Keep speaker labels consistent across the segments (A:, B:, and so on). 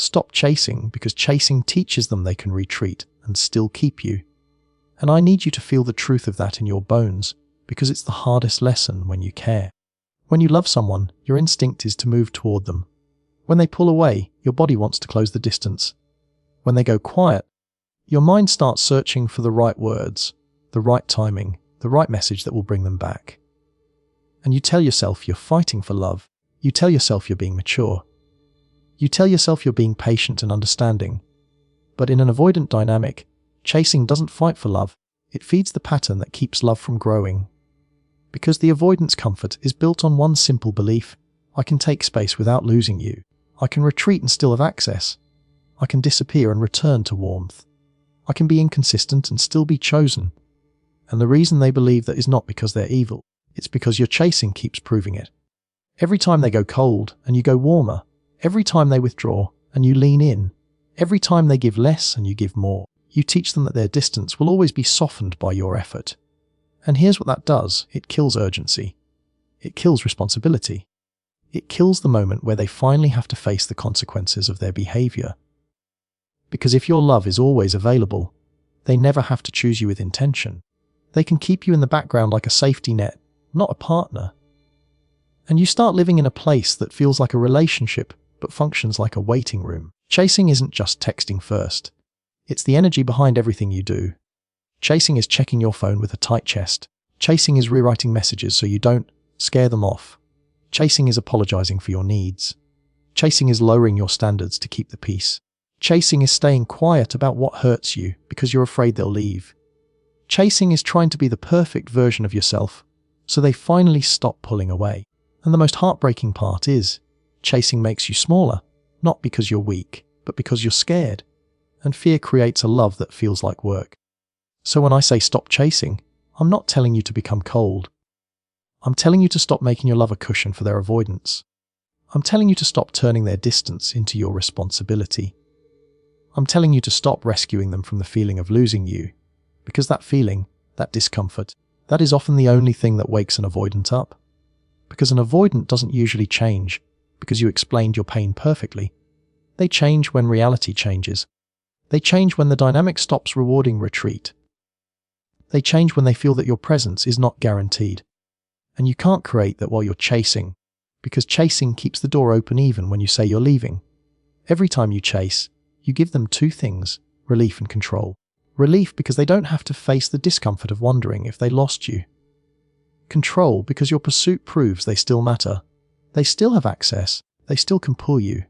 A: Stop chasing, because chasing teaches them they can retreat and still keep you. And I need you to feel the truth of that in your bones, because it's the hardest lesson when you care. When you love someone, your instinct is to move toward them. When they pull away, your body wants to close the distance. When they go quiet, your mind starts searching for the right words, the right timing, the right message that will bring them back. And you tell yourself you're fighting for love. You tell yourself you're being mature. You tell yourself you're being patient and understanding. But in an avoidant dynamic, chasing doesn't fight for love. It feeds the pattern that keeps love from growing. Because the avoidance comfort is built on one simple belief: I can take space without losing you. I can retreat and still have access. I can disappear and return to warmth. I can be inconsistent and still be chosen. And the reason they believe that is not because they're evil. It's because your chasing keeps proving it. Every time they go cold and you go warmer. Every time they withdraw and you lean in. Every time they give less and you give more. You teach them that their distance will always be softened by your effort. And here's what that does. It kills urgency. It kills responsibility. It kills the moment where they finally have to face the consequences of their behavior. Because if your love is always available, they never have to choose you with intention. They can keep you in the background like a safety net, not a partner. And you start living in a place that feels like a relationship, but functions like a waiting room. Chasing isn't just texting first. It's the energy behind everything you do. Chasing is checking your phone with a tight chest. Chasing is rewriting messages so you don't scare them off. Chasing is apologizing for your needs. Chasing is lowering your standards to keep the peace. Chasing is staying quiet about what hurts you because you're afraid they'll leave. Chasing is trying to be the perfect version of yourself so they finally stop pulling away. And the most heartbreaking part is, chasing makes you smaller, not because you're weak, but because you're scared. And fear creates a love that feels like work. So when I say stop chasing, I'm not telling you to become cold. I'm telling you to stop making your love a cushion for their avoidance. I'm telling you to stop turning their distance into your responsibility. I'm telling you to stop rescuing them from the feeling of losing you, because that feeling, that discomfort, that is often the only thing that wakes an avoidant up. Because an avoidant doesn't usually change because you explained your pain perfectly. They change when reality changes. They change when the dynamic stops rewarding retreat. They change when they feel that your presence is not guaranteed. And you can't create that while you're chasing, because chasing keeps the door open even when you say you're leaving. Every time you chase, you give them two things: relief and control. Relief because they don't have to face the discomfort of wondering if they lost you. Control because your pursuit proves they still matter. They still have access. They still can pull you.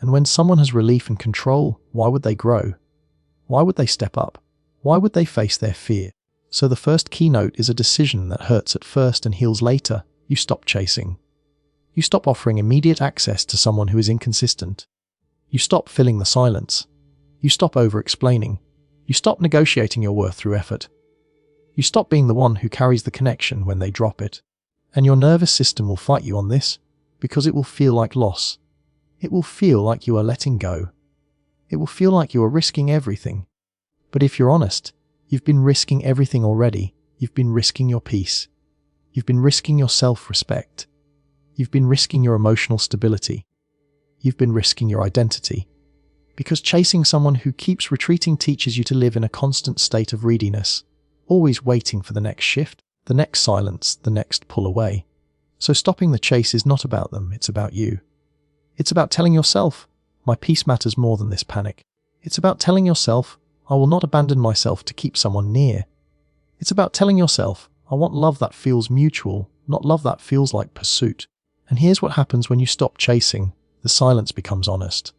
A: And when someone has relief and control, why would they grow? Why would they step up? Why would they face their fear? So the first keynote is a decision that hurts at first and heals later. You stop chasing. You stop offering immediate access to someone who is inconsistent. You stop filling the silence. You stop over-explaining. You stop negotiating your worth through effort. You stop being the one who carries the connection when they drop it. And your nervous system will fight you on this, because it will feel like loss. It will feel like you are letting go. It will feel like you are risking everything. But if you're honest, you've been risking everything already. You've been risking your peace. You've been risking your self-respect. You've been risking your emotional stability. You've been risking your identity. Because chasing someone who keeps retreating teaches you to live in a constant state of readiness, always waiting for the next shift, the next silence, the next pull away. So stopping the chase is not about them, it's about you. It's about telling yourself, my peace matters more than this panic. It's about telling yourself, I will not abandon myself to keep someone near. It's about telling yourself, I want love that feels mutual, not love that feels like pursuit. And here's what happens when you stop chasing. The silence becomes honest.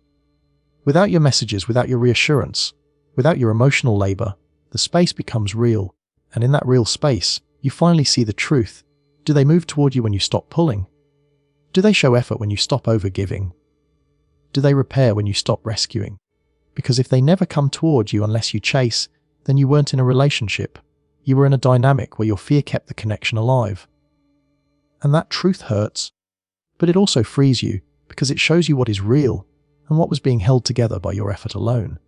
A: Without your messages, without your reassurance, without your emotional labor, the space becomes real. And in that real space, you finally see the truth. Do they move toward you when you stop pulling? Do they show effort when you stop overgiving? Do they repair when you stop rescuing? Because if they never come toward you unless you chase, then you weren't in a relationship. You were in a dynamic where your fear kept the connection alive. And that truth hurts, but it also frees you because it shows you what is real and what was being held together by your effort alone.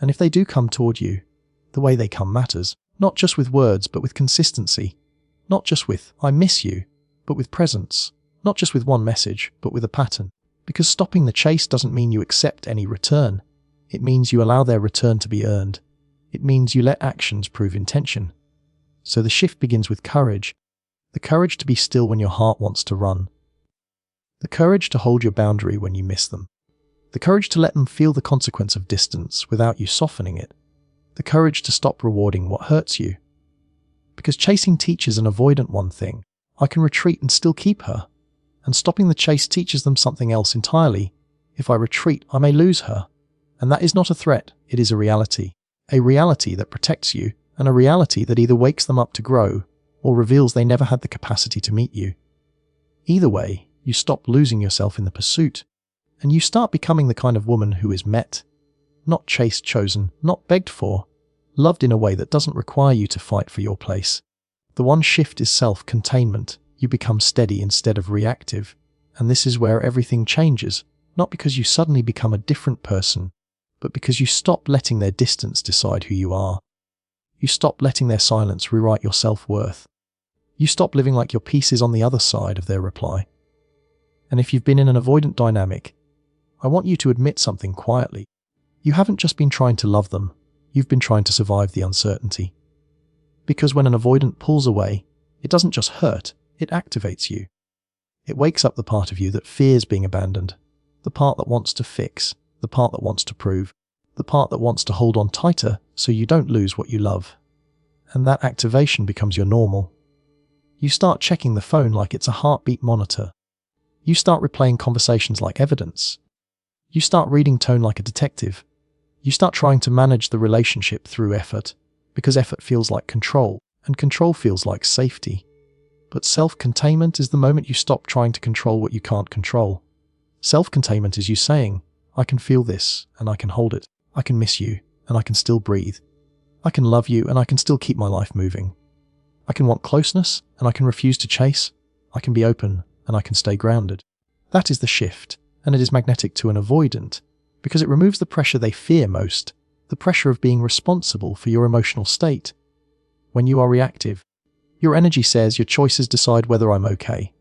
A: And if they do come toward you, the way they come matters, not just with words, but with consistency. Not just with, I miss you, but with presence. Not just with one message, but with a pattern. Because stopping the chase doesn't mean you accept any return. It means you allow their return to be earned. It means you let actions prove intention. So the shift begins with courage. The courage to be still when your heart wants to run. The courage to hold your boundary when you miss them. The courage to let them feel the consequence of distance without you softening it. The courage to stop rewarding what hurts you. Because chasing teaches an avoidant one thing: I can retreat and still keep her. And stopping the chase teaches them something else entirely: if I retreat, I may lose her. And that is not a threat, it is a reality. A reality that protects you, and a reality that either wakes them up to grow, or reveals they never had the capacity to meet you. Either way, you stop losing yourself in the pursuit, and you start becoming the kind of woman who is met. Not chased, chosen, not begged for, loved in a way that doesn't require you to fight for your place. The one shift is self-containment. You become steady instead of reactive, and this is where everything changes, not because you suddenly become a different person, but because you stop letting their distance decide who you are. You stop letting their silence rewrite your self-worth. You stop living like your peace is on the other side of their reply. And if you've been in an avoidant dynamic, I want you to admit something quietly. You haven't just been trying to love them, you've been trying to survive the uncertainty. Because when an avoidant pulls away, it doesn't just hurt, it activates you. It wakes up the part of you that fears being abandoned, the part that wants to fix, the part that wants to prove, the part that wants to hold on tighter so you don't lose what you love. And that activation becomes your normal. You start checking the phone like it's a heartbeat monitor. You start replaying conversations like evidence. You start reading tone like a detective. You start trying to manage the relationship through effort, because effort feels like control, and control feels like safety. But self-containment is the moment you stop trying to control what you can't control. Self-containment is you saying, I can feel this, and I can hold it. I can miss you, and I can still breathe. I can love you, and I can still keep my life moving. I can want closeness, and I can refuse to chase. I can be open, and I can stay grounded. That is the shift, and it is magnetic to an avoidant, because it removes the pressure they fear most, the pressure of being responsible for your emotional state. When you are reactive, your energy says your choices decide whether I'm okay.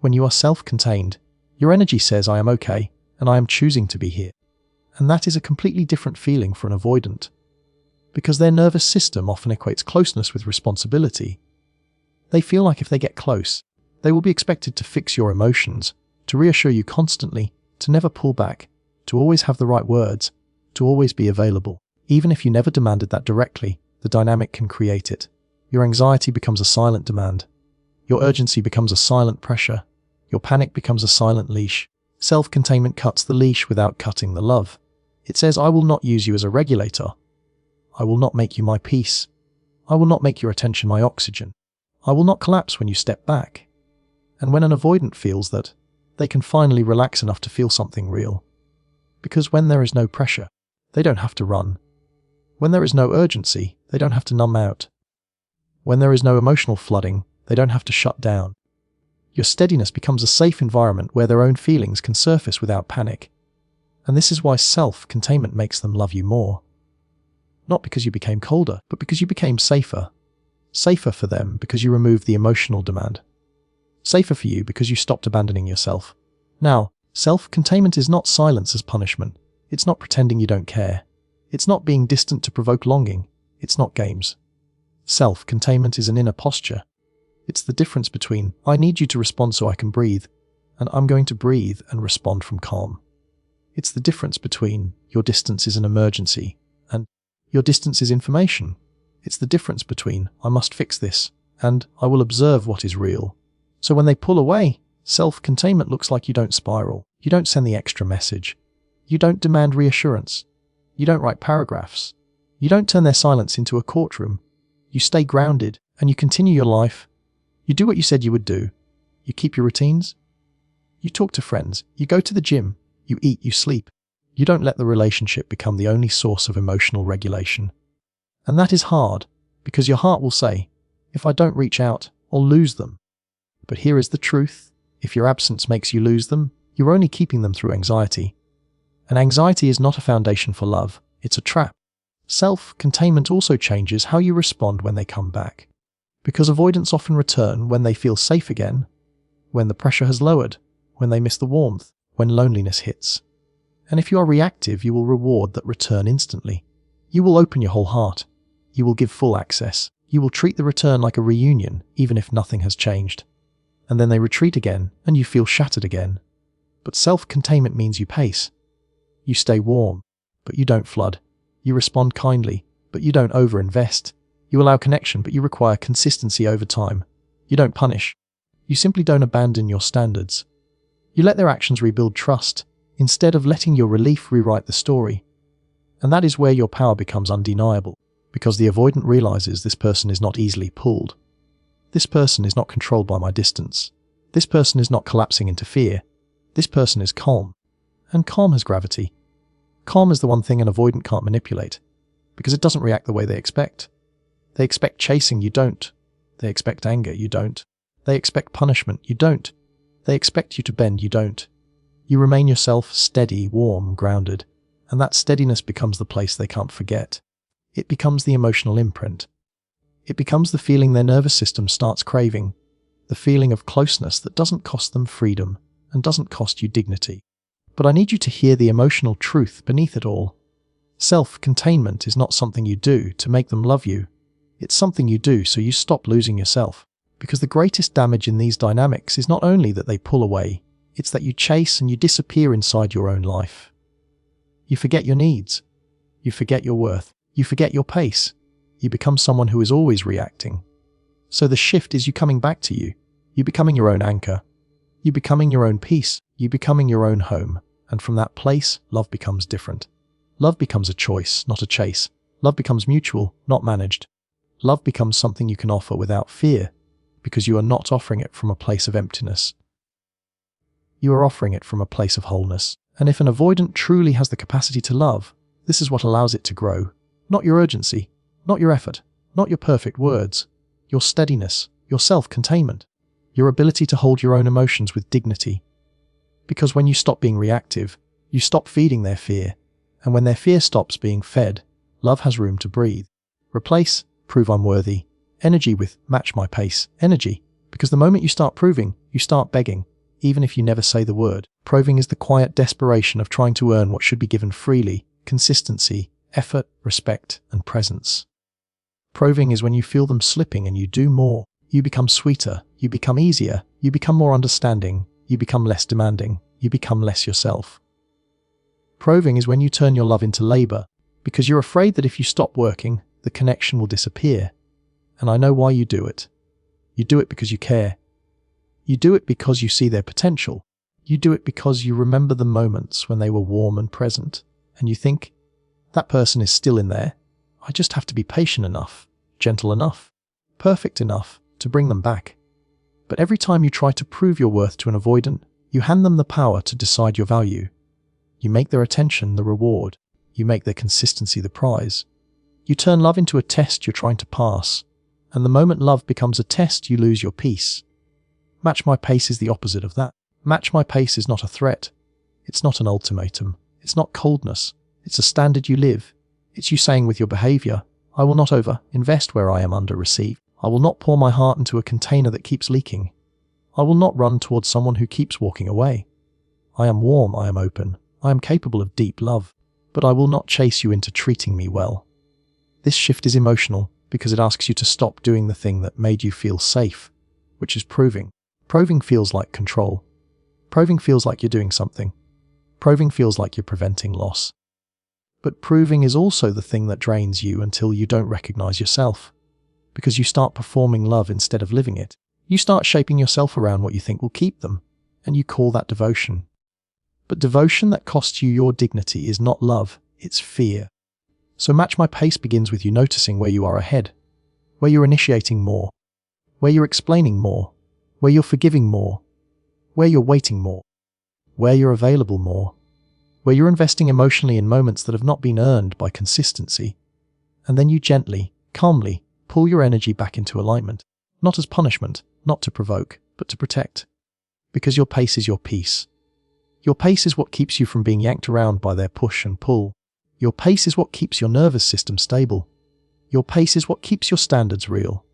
A: When you are self-contained, your energy says I am okay, and I am choosing to be here. And that is a completely different feeling for an avoidant, because their nervous system often equates closeness with responsibility. They feel like if they get close, they will be expected to fix your emotions, to reassure you constantly, to never pull back, to always have the right words, to always be available. Even if you never demanded that directly, the dynamic can create it. Your anxiety becomes a silent demand. Your urgency becomes a silent pressure. Your panic becomes a silent leash. Self-containment cuts the leash without cutting the love. It says, I will not use you as a regulator. I will not make you my peace. I will not make your attention my oxygen. I will not collapse when you step back. And when an avoidant feels that, they can finally relax enough to feel something real. Because when there is no pressure, they don't have to run. When there is no urgency, they don't have to numb out. When there is no emotional flooding, they don't have to shut down. Your steadiness becomes a safe environment where their own feelings can surface without panic. And this is why self-containment makes them love you more. Not because you became colder, but because you became safer. Safer for them because you removed the emotional demand. Safer for you because you stopped abandoning yourself. Now, self-containment is not silence as punishment. It's not pretending you don't care. It's not being distant to provoke longing. It's not games. Self-containment is an inner posture. It's the difference between, I need you to respond so I can breathe, and I'm going to breathe and respond from calm. It's the difference between, your distance is an emergency, and your distance is information. It's the difference between, I must fix this, and I will observe what is real. So when they pull away, self-containment looks like you don't spiral. You don't send the extra message. You don't demand reassurance. You don't write paragraphs. You don't turn their silence into a courtroom. You stay grounded, and you continue your life. You do what you said you would do. You keep your routines. You talk to friends. You go to the gym. You eat, you sleep. You don't let the relationship become the only source of emotional regulation. And that is hard, because your heart will say, if I don't reach out, I'll lose them. But here is the truth. If your absence makes you lose them, you're only keeping them through anxiety. And anxiety is not a foundation for love. It's a trap. Self-containment also changes how you respond when they come back. Because avoidants often return when they feel safe again, when the pressure has lowered, when they miss the warmth, when loneliness hits. And if you are reactive, you will reward that return instantly. You will open your whole heart. You will give full access. You will treat the return like a reunion, even if nothing has changed. And then they retreat again, and you feel shattered again. But self-containment means you pace. You stay warm, but you don't flood. You respond kindly, but you don't overinvest. You allow connection, but you require consistency over time. You don't punish. You simply don't abandon your standards. You let their actions rebuild trust, instead of letting your relief rewrite the story. And that is where your power becomes undeniable, because the avoidant realizes this person is not easily pulled. This person is not controlled by my distance. This person is not collapsing into fear. This person is calm. And calm has gravity. Calm is the one thing an avoidant can't manipulate, because it doesn't react the way they expect. They expect chasing, you don't. They expect anger, you don't. They expect punishment, you don't. They expect you to bend, you don't. You remain yourself, steady, warm, grounded, and that steadiness becomes the place they can't forget. It becomes the emotional imprint. It becomes the feeling their nervous system starts craving, the feeling of closeness that doesn't cost them freedom and doesn't cost you dignity. But I need you to hear the emotional truth beneath it all. Self-containment is not something you do to make them love you. It's something you do so you stop losing yourself. Because the greatest damage in these dynamics is not only that they pull away, it's that you chase and you disappear inside your own life. You forget your needs. You forget your worth. You forget your pace. You become someone who is always reacting. So the shift is you coming back to you. You becoming your own anchor. You becoming your own peace. You becoming your own home. And from that place, love becomes different. Love becomes a choice, not a chase. Love becomes mutual, not managed. Love becomes something you can offer without fear, because you are not offering it from a place of emptiness. You are offering it from a place of wholeness. And if an avoidant truly has the capacity to love, this is what allows it to grow. Not your urgency, not your effort, not your perfect words, your steadiness, your self-containment, your ability to hold your own emotions with dignity. Because when you stop being reactive, you stop feeding their fear. And when their fear stops being fed, love has room to breathe. Replace prove I'm worthy energy with match my pace energy. Because the moment you start proving, you start begging, even if you never say the word. Proving is the quiet desperation of trying to earn what should be given freely, consistency, effort, respect, and presence. Proving is when you feel them slipping and you do more. You become sweeter, you become easier, you become more understanding, you become less demanding, you become less yourself. Proving is when you turn your love into labor, because you're afraid that if you stop working, the connection will disappear. And I know why you do it. You do it because you care. You do it because you see their potential. You do it because you remember the moments when they were warm and present, and you think, that person is still in there. I just have to be patient enough, gentle enough, perfect enough to bring them back. But every time you try to prove your worth to an avoidant, you hand them the power to decide your value. You make their attention the reward. You make their consistency the prize. You turn love into a test you're trying to pass, and the moment love becomes a test, you lose your peace. Match my pace is the opposite of that. Match my pace is not a threat. It's not an ultimatum. It's not coldness. It's a standard you live. It's you saying with your behavior, I will not over-invest where I am under-received. I will not pour my heart into a container that keeps leaking. I will not run towards someone who keeps walking away. I am warm, I am open, I am capable of deep love, but I will not chase you into treating me well. This shift is emotional because it asks you to stop doing the thing that made you feel safe, which is proving. Proving feels like control. Proving feels like you're doing something. Proving feels like you're preventing loss. But proving is also the thing that drains you until you don't recognize yourself. Because you start performing love instead of living it. You start shaping yourself around what you think will keep them, and you call that devotion. But devotion that costs you your dignity is not love, it's fear. So match my pace begins with you noticing where you are ahead, where you're initiating more, where you're explaining more, where you're forgiving more, where you're waiting more, where you're available more, where you're investing emotionally in moments that have not been earned by consistency. And then you gently, calmly, pull your energy back into alignment, not as punishment, not to provoke, but to protect. Because your pace is your peace. Your pace is what keeps you from being yanked around by their push and pull. Your pace is what keeps your nervous system stable. Your pace is what keeps your standards real.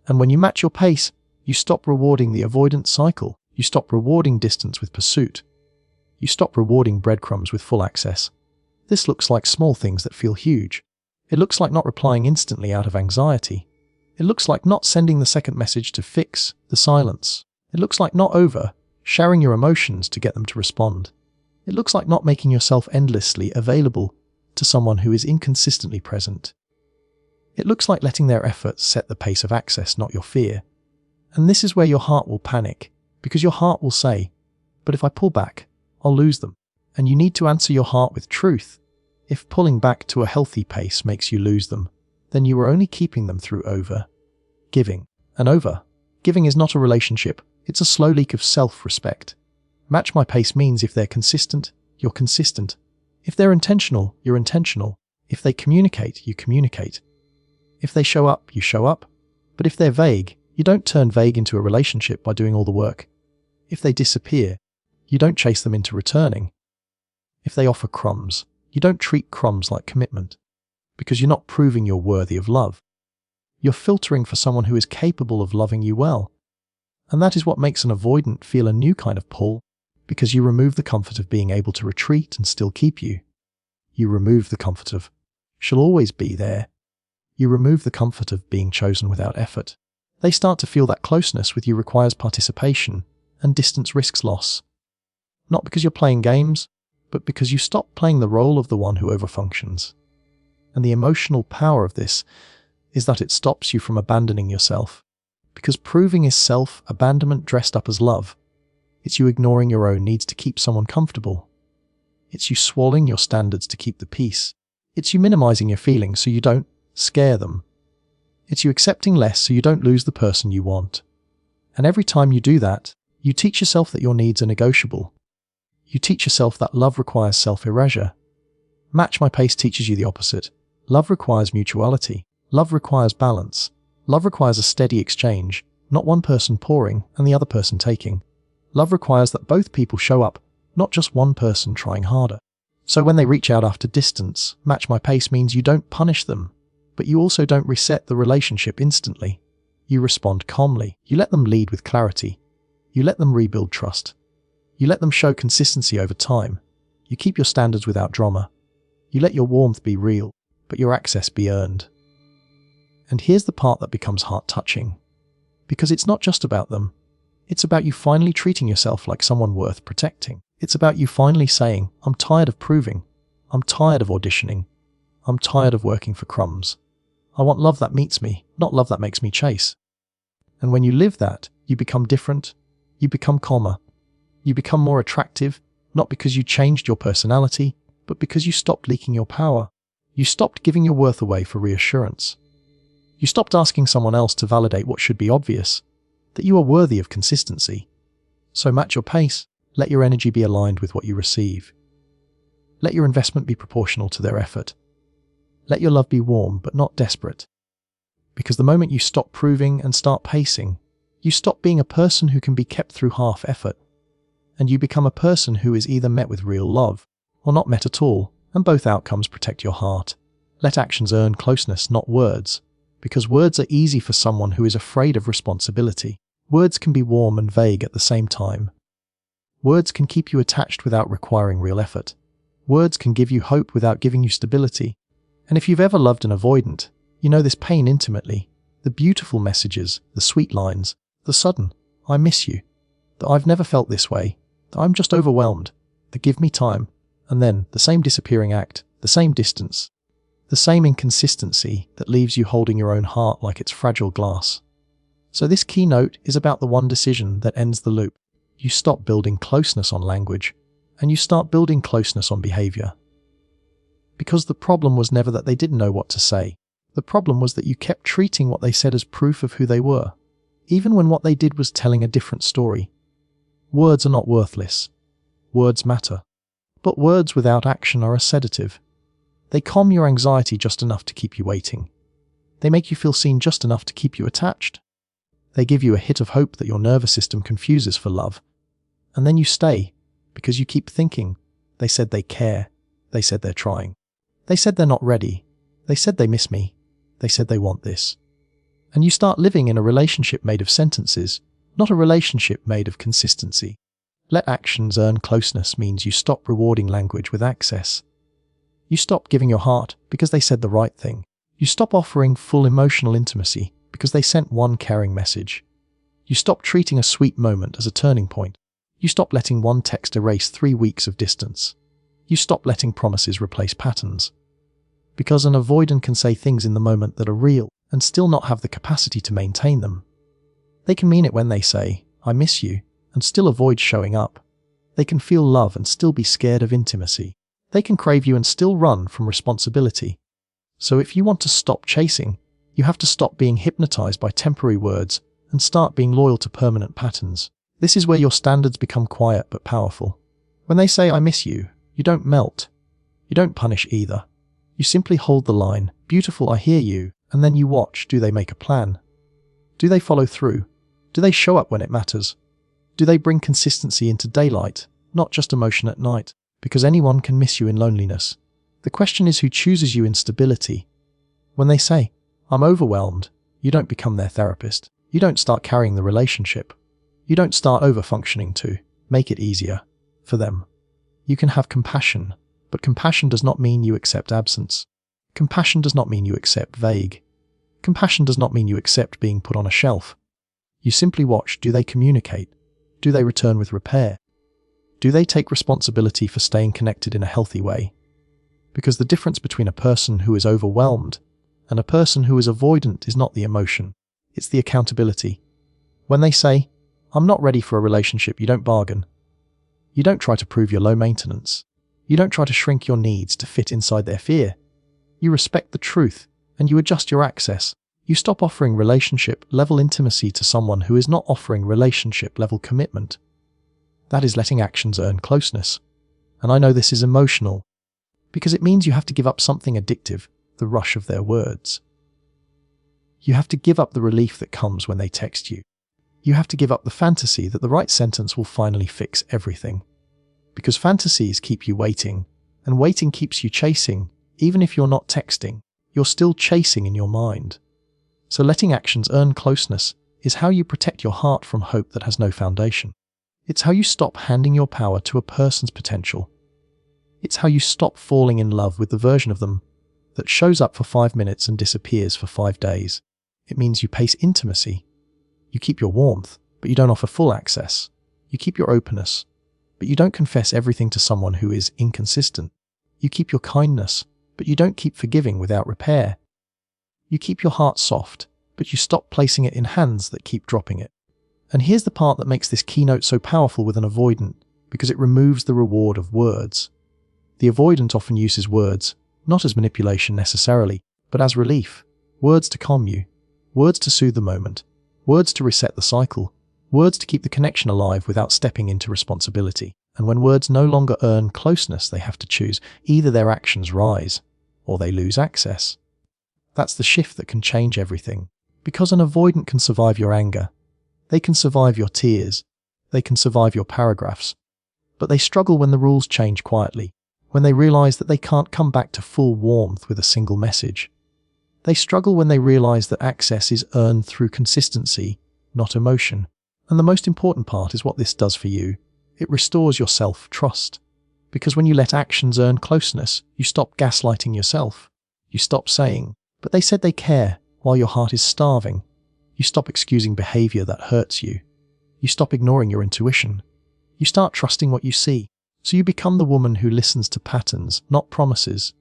A: And when you match your pace, you stop rewarding the avoidance cycle. You stop rewarding distance with pursuit. You stop rewarding breadcrumbs with full access. This looks like small things that feel huge. It looks like not replying instantly out of anxiety. It looks like not sending the second message to fix the silence. It looks like not sharing your emotions to get them to respond. It looks like not making yourself endlessly available to someone who is inconsistently present. It looks like letting their efforts set the pace of access, not your fear. And this is where your heart will panic, because your heart will say, "But if I pull back, I'll lose them." And you need to answer your heart with truth. If pulling back to a healthy pace makes you lose them, then you are only keeping them through over-giving. And over-giving is not a relationship, it's a slow leak of self-respect. Match my pace means if they're consistent, you're consistent. If they're intentional, you're intentional. If they communicate, you communicate. If they show up, you show up. But if they're vague, you don't turn vague into a relationship by doing all the work. If they disappear, you don't chase them into returning. If they offer crumbs, you don't treat crumbs like commitment, because you're not proving you're worthy of love. You're filtering for someone who is capable of loving you well. And that is what makes an avoidant feel a new kind of pull, because you remove the comfort of being able to retreat and still keep you. You remove the comfort of, "she'll always be there." You remove the comfort of being chosen without effort. They start to feel that closeness with you requires participation, and distance risks loss. Not because you're playing games, but because you stop playing the role of the one who overfunctions. And the emotional power of this is that it stops you from abandoning yourself. Because proving is self-abandonment dressed up as love. It's you ignoring your own needs to keep someone comfortable. It's you swallowing your standards to keep the peace. It's you minimizing your feelings so you don't scare them. It's you accepting less so you don't lose the person you want. And every time you do that, you teach yourself that your needs are negotiable. You teach yourself that love requires self-erasure. Match my pace teaches you the opposite. Love requires mutuality. Love requires balance. Love requires a steady exchange, not one person pouring and the other person taking. Love requires that both people show up, not just one person trying harder. So when they reach out after distance, match my pace means you don't punish them, but you also don't reset the relationship instantly. You respond calmly. You let them lead with clarity. You let them rebuild trust. You let them show consistency over time. You keep your standards without drama. You let your warmth be real, but your access be earned. And here's the part that becomes heart-touching. Because it's not just about them. It's about you finally treating yourself like someone worth protecting. It's about you finally saying, "I'm tired of proving. I'm tired of auditioning. I'm tired of working for crumbs. I want love that meets me, not love that makes me chase." And when you live that, you become different. You become calmer. You become more attractive, not because you changed your personality, but because you stopped leaking your power. You stopped giving your worth away for reassurance. You stopped asking someone else to validate what should be obvious, that you are worthy of consistency. So match your pace. Let your energy be aligned with what you receive. Let your investment be proportional to their effort. Let your love be warm but not desperate. Because the moment you stop proving and start pacing, you stop being a person who can be kept through half effort. And you become a person who is either met with real love or not met at all, and both outcomes protect your heart. Let actions earn closeness, not words. Because words are easy for someone who is afraid of responsibility. Words can be warm and vague at the same time. Words can keep you attached without requiring real effort. Words can give you hope without giving you stability. And if you've ever loved an avoidant, you know this pain intimately. The beautiful messages, the sweet lines, the sudden, "I miss you," the "I've never felt this way," the "I'm just overwhelmed," the "give me time," and then the same disappearing act, the same distance, the same inconsistency that leaves you holding your own heart like it's fragile glass. So this keynote is about the one decision that ends the loop. You stop building closeness on language, and you start building closeness on behavior. Because the problem was never that they didn't know what to say. The problem was that you kept treating what they said as proof of who they were, even when what they did was telling a different story. Words are not worthless. Words matter. But words without action are a sedative. They calm your anxiety just enough to keep you waiting. They make you feel seen just enough to keep you attached. They give you a hit of hope that your nervous system confuses for love. And then you stay, because you keep thinking, "They said they care. They said they're trying. They said they're not ready. They said they miss me. They said they want this." And you start living in a relationship made of sentences, not a relationship made of consistency. Let actions earn closeness means you stop rewarding language with access. You stop giving your heart because they said the right thing. You stop offering full emotional intimacy because they sent one caring message. You stop treating a sweet moment as a turning point. You stop letting one text erase 3 weeks of distance. You stop letting promises replace patterns. Because an avoidant can say things in the moment that are real and still not have the capacity to maintain them. They can mean it when they say, "I miss you," and still avoid showing up. They can feel love and still be scared of intimacy. They can crave you and still run from responsibility. So if you want to stop chasing, you have to stop being hypnotized by temporary words and start being loyal to permanent patterns. This is where your standards become quiet but powerful. When they say, "I miss you," you don't melt. You don't punish either. You simply hold the line, "Beautiful, I hear you," and then you watch. Do they make a plan? Do they follow through? Do they show up when it matters? Do they bring consistency into daylight, not just emotion at night? Because anyone can miss you in loneliness. The question is who chooses you in stability. When they say, "I'm overwhelmed," you don't become their therapist. You don't start carrying the relationship. You don't start over-functioning to make it easier for them. You can have compassion, but compassion does not mean you accept absence. Compassion does not mean you accept vague. Compassion does not mean you accept being put on a shelf. You simply watch. Do they communicate? Do they return with repair? Do they take responsibility for staying connected in a healthy way? Because the difference between a person who is overwhelmed and a person who is avoidant is not the emotion, it's the accountability. When they say, "I'm not ready for a relationship," you don't bargain. You don't try to prove you're low maintenance. You don't try to shrink your needs to fit inside their fear. You respect the truth and you adjust your access. You stop offering relationship-level intimacy to someone who is not offering relationship-level commitment. That is letting actions earn closeness. And I know this is emotional, because it means you have to give up something addictive, the rush of their words. You have to give up the relief that comes when they text you. You have to give up the fantasy that the right sentence will finally fix everything. Because fantasies keep you waiting, and waiting keeps you chasing. Even if you're not texting, you're still chasing in your mind. So letting actions earn closeness is how you protect your heart from hope that has no foundation. It's how you stop handing your power to a person's potential. It's how you stop falling in love with the version of them that shows up for 5 minutes and disappears for 5 days. It means you pace intimacy. You keep your warmth, but you don't offer full access. You keep your openness, but you don't confess everything to someone who is inconsistent. You keep your kindness, but you don't keep forgiving without repair. You keep your heart soft, but you stop placing it in hands that keep dropping it. And here's the part that makes this keynote so powerful with an avoidant, because it removes the reward of words. The avoidant often uses words, not as manipulation necessarily, but as relief. Words to calm you, words to soothe the moment, words to reset the cycle, words to keep the connection alive without stepping into responsibility. And when words no longer earn closeness, they have to choose. Either their actions rise, or they lose access. That's the shift that can change everything. Because an avoidant can survive your anger, they can survive your tears, they can survive your paragraphs. But they struggle when the rules change quietly, when they realize that they can't come back to full warmth with a single message. They struggle when they realize that access is earned through consistency, not emotion. And the most important part is what this does for you. It restores your self-trust. Because when you let actions earn closeness, you stop gaslighting yourself. You stop saying, "But they said they care," while your heart is starving. You stop excusing behavior that hurts you. You stop ignoring your intuition. You start trusting what you see. So you become the woman who listens to patterns, not promises.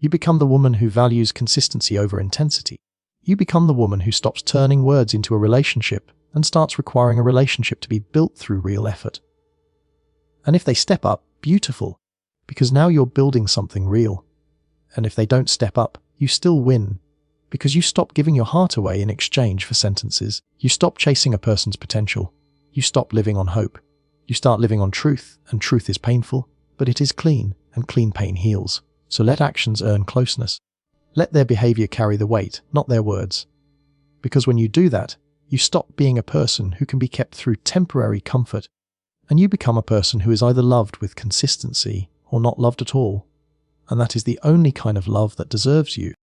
A: You become the woman who values consistency over intensity. You become the woman who stops turning words into a relationship and starts requiring a relationship to be built through real effort. And if they step up, beautiful, because now you're building something real. And if they don't step up, you still win, because you stop giving your heart away in exchange for sentences. You stop chasing a person's potential. You stop living on hope. You start living on truth, and truth is painful, but it is clean, and clean pain heals. So let actions earn closeness. Let their behavior carry the weight, not their words. Because when you do that, you stop being a person who can be kept through temporary comfort, and you become a person who is either loved with consistency or not loved at all. And that is the only kind of love that deserves you.